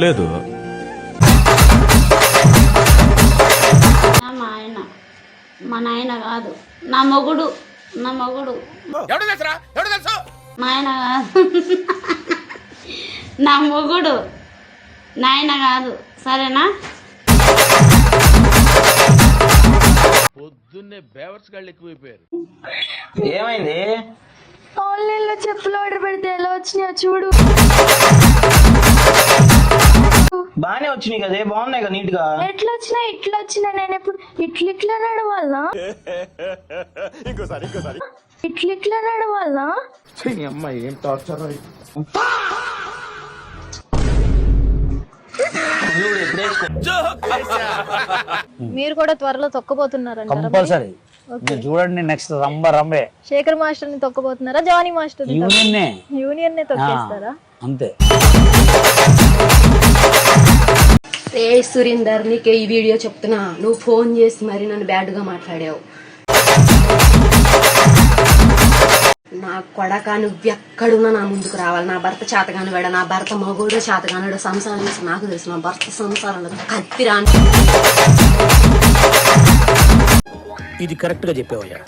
లేదు. మా నాయన కాదు, నా మొగుడు. మా ఆయన కాదు, నా మొగుడు, నాయన కాదు. సరేనా? పొద్దున్నే బేవర్స్ గాళ్ళు ఎక్కువైపోయారు. ఏమైంది? ఆన్లైన్ లో చెప్పులు ఆర్డర్ పెడితే ఎలా వచ్చినాయో చూడు. బానే వచ్చినాయి కదే, బాగున్నాయి కదా నీట్ గా. ఎట్లా వచ్చినాయి? ఇట్లా వచ్చినాయి. నేను ఎప్పుడు ఇట్లా నడవాలా? ఇట్లా నడవాలా? అమ్మాయి ఏం టార్చర్. మీరు కూడా త్వరలో తొక్కబోతున్నారంట. కంపల్సరీ చూడండి. నెక్స్ట్ రంబే శేఖర్ మాస్టర్ ని తొక్కబోతున్నారా? జానీ మాస్టర్ యూనియన్ నే తొక్కేస్తారా? అంతే. ఏ సురీందర్, నీకే ఈ వీడియో చెప్తున్నా. నువ్వు ఫోన్ చేసి మరి నన్ను బ్యాడ్ గా మాట్లాడావు. నా కొడక, నువ్వెక్కడున్నా నా ముందుకు రావాలి. నా భర్త చేతగాని వేడ, నా భర్త మగోడు చేతగానివాడు. సంసారం చేసి నాకు తెలుసు. నా భర్త సంసారంలో కత్తిరా. ఇది కరెక్ట్ గా చెప్పేవయ్యా.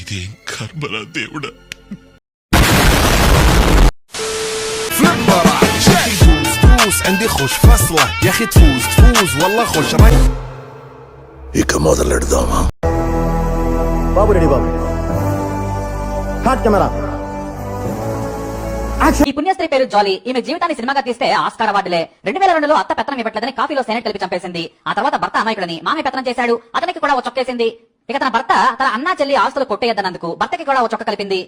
ఇదేం కర్మరా దేవుడా. عندي خوش فصلة يا اخي تفوز والله خوش راي ఇక మొదలెడదామా? బాబు రెడీ బాబు. Hot camera. ఈ పుణ్యస్త్రీ పేరు జాలీ. ఈమె జీవితాన్ని సినిమాగా తీస్తే ఆస్కార్ అవార్డులే. 2002లో అత్త పెత్తనం ఇవ్వట్లేదని కాఫీలో సెనెట్ కలిపి చంపేసింది. ఆ తర్వాత భర్త అమాయకుడని మామయ్య పెత్తనం చేశాడు. అతనికి కూడా ఓ చొక్కేసింది. ఇక తన భర్త తన అన్నా చెల్లి ఆస్తులు కొట్టేయద్దన్నందుకు భర్తకి కూడా ఓ చొక్క కలిపింది.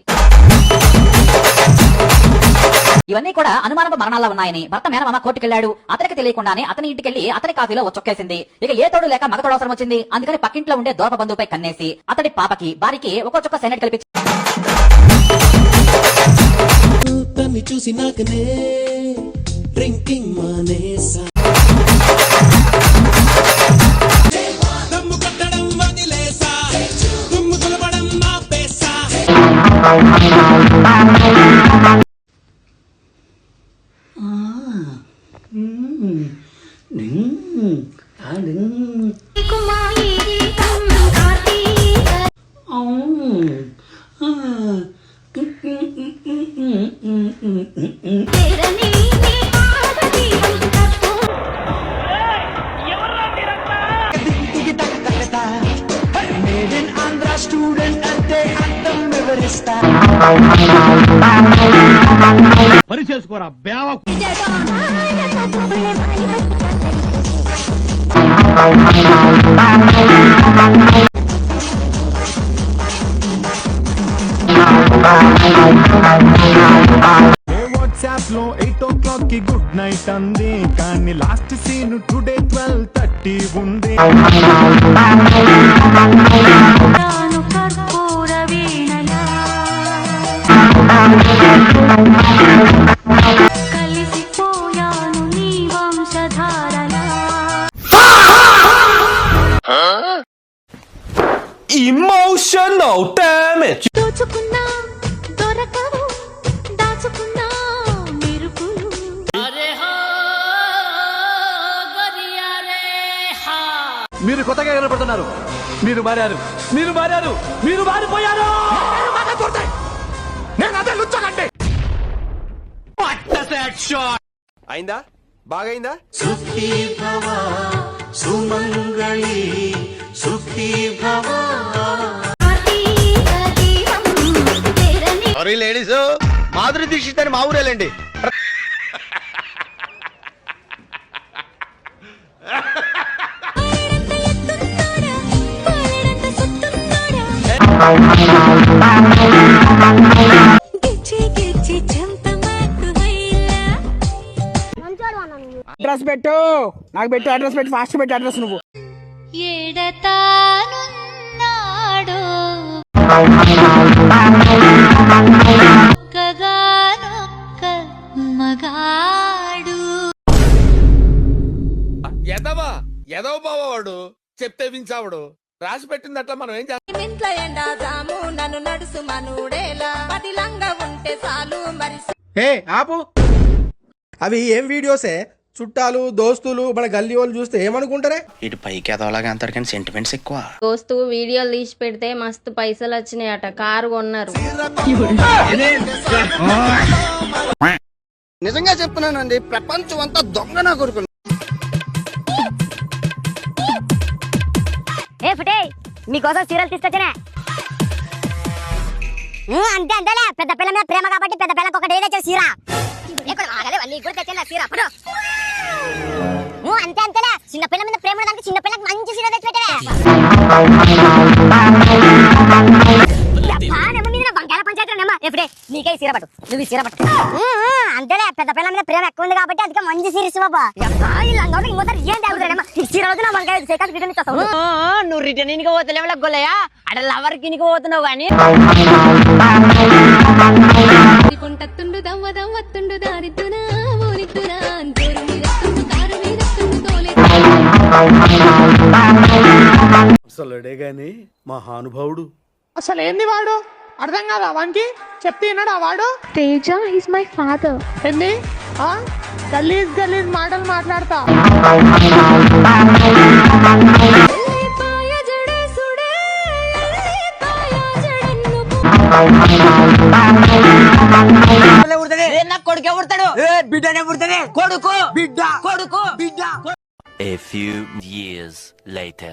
ఇవన్నీ కూడా అనుమానపు మరణాల్లో ఉన్నాయని భర్త మేనమామ కోర్టుకెళ్లాడు. అతనికి తెలియకుండానే అతని ఇంటికెళ్లి అతని కాఫీలో ఓ చొక్కేసింది. ఇక ఏ తోడు లేక మగ తోడు అవసరం వచ్చింది. అందుకని పక్కింట్లో ఉండే దూరప బంధువుపై కన్నేసి అతడి పాపకి భార్యకి ఒక్కో చొక్క సెనెట్ కలిపి చూసినాకనే డ్రింకింగ్ మానేసా. పని చేసుకోరా బేవ. వాట్సాప్ లో 8 o'clock కి గుడ్ నైట్ అంది, కానీ లాస్ట్ సీన్ టుడే 12:30 ఉంది. కలిసిపోయాను నీ వంశధారలా. Emotional damage. దోచుకున్నా దొరకవు, దాచుకున్నా మెరుపులు. మీరు కొత్తగా కనపడుతున్నారు. మీరు మారారు, మీరు మారారు, మీరు మారిపోయారు. నేను అదే లుచ్చకండి. అయిందా? బాగైందా? సుఖీ భవ సుమంగళి సుఖీ భవ. సారీ లేడీస్, మాధురి దీక్షిత్ అని మా ఊరేలండి. అడ్రస్ పెట్టు, నాకు పెట్టు అడ్రస్ పెట్టు, ఫాస్ట్ పెట్టు అడ్రస్. నువ్వు ఏడతానున్నాడు ఎదవా ఎదవ బావాడు చెప్తే వించావుడు రాసి పెట్టింది అట్లా మనం ఏం చేస్తాం. ఇంట్లో ఎండా జాము నన్ను నడుసు మనుడేలా పదిలంగా ఉంటే చాలు మరి ఏ ఆపు. అవి ఏం వీడియోసే? చుట్టాలు దోస్తులు మన గల్లీ వాళ్ళు చూస్తే ఏమనుకుంటారే? ఇటు పైకి ఎదవలాగా అంటారు కానీ సెంటిమెంట్స్ ఎక్కువ. దోస్తు వీడియోలు తీసి పెడితే మస్తు పైసలు వచ్చినాయట, కారు కొన్నారు. నిజంగా చెప్తున్నానండి, ప్రపంచం అంతా దొంగ నా కొడుకు. ఏ ఫుటే మీకోసం సీరియల్ తీసుకొచ్చానే. అంతే అంతేలే, పెద్ద పిల్ల మీద ప్రేమ కాబట్టి పెద్ద పిల్లకి ఒకటి ఏదైతే సీరా అంతే అంతేలే, చిన్న పిల్ల మీద ప్రేమ దానికి చిన్న పిల్లకి మంచి సీర తెచ్చి పెట్టవే. బంగాళ పంచాయతీ ఎప్పుడే నీకే సీర పట్టు, నువ్వు సీర పట్టు. అంతేలే, పెద్ద పిల్ల మీద ప్రేమ ఎక్కువ ఉంది కాబట్టి అందుకే మంచి సీరీస్ బాబా. నువ్వు రిటర్న్ ఇనికి పోతలేవు గొల్లయా, అక్కడ లవర్ కినికి పోతున్నావు కానీ కొంటుండు దవ్వ దవ్వత్తుండు దారిద్దునా ఊరిద్దునా అంతూరు మీరత్తుండు కారు మీరత్తుండు తోలే. అసలుడే గాని మహానుభావుడు. అసలు ఏంది వాడు అర్థం కాదా వానికి? చెప్తున్నాడు ఆ వాడు తేజ ఈస్ మై ఫాదర్. ఏంది గలీజ్ గలీజ్ మాటలు మాట్లాడతా. కొడుకే పుడతాడు, బిడ్డనే పుడతాడు. కొడుకు బిడ్డ కొడుకు బిడ్డ. A few years later.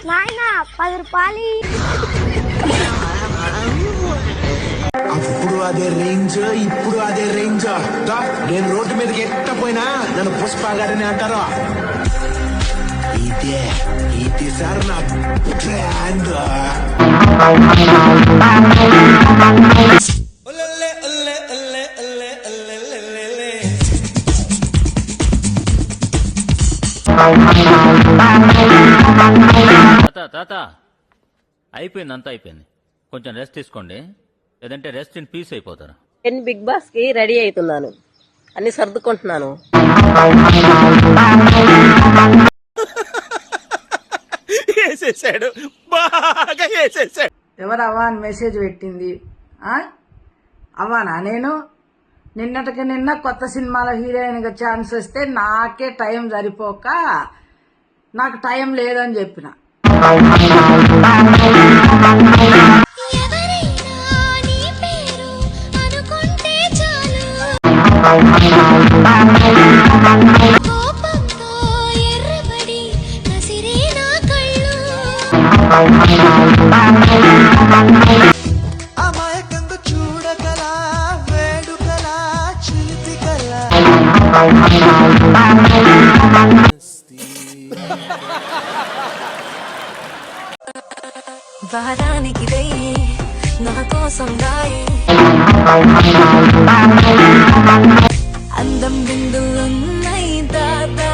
నాయనా 10 రూపాయలు. అప్పుడు అదే రేంజ్, ఇప్పుడు అదే రేంజ్. నేను రోడ్డు మీదకి ఎట్టపోయినా నన్ను పుష్పగారిని అంటారు. ఇది సార్ నా బ్రాండ్. తాత అయిపోయింది, అంతా అయిపోయింది. కొంచెం రెస్ట్ తీసుకోండి, లేదంటే రెస్ట్ ఇన్ పీస్ అయిపోతారు. నేను బిగ్ బాస్ కి రెడీ అవుతున్నాను, అన్ని సర్దుకుంటున్నాను. వేసేసాడు, బాగా వేసేసాడు. ఎవరు అవ్వ అని మెసేజ్ పెట్టింది? అవ్వానా నేను? నిన్నటికి నిన్న కొత్త సినిమాలో హీరోయిన్ గా ఛాన్స్ వస్తే నాకే టైం సరిపోక నాకు టైం లేదని చెప్పిన. చూడగలా వేడుకలా చిలిపికలా వారానికి వెయ్యి నా కోసం దాయి అందం బిందులున్నాయి దాదా.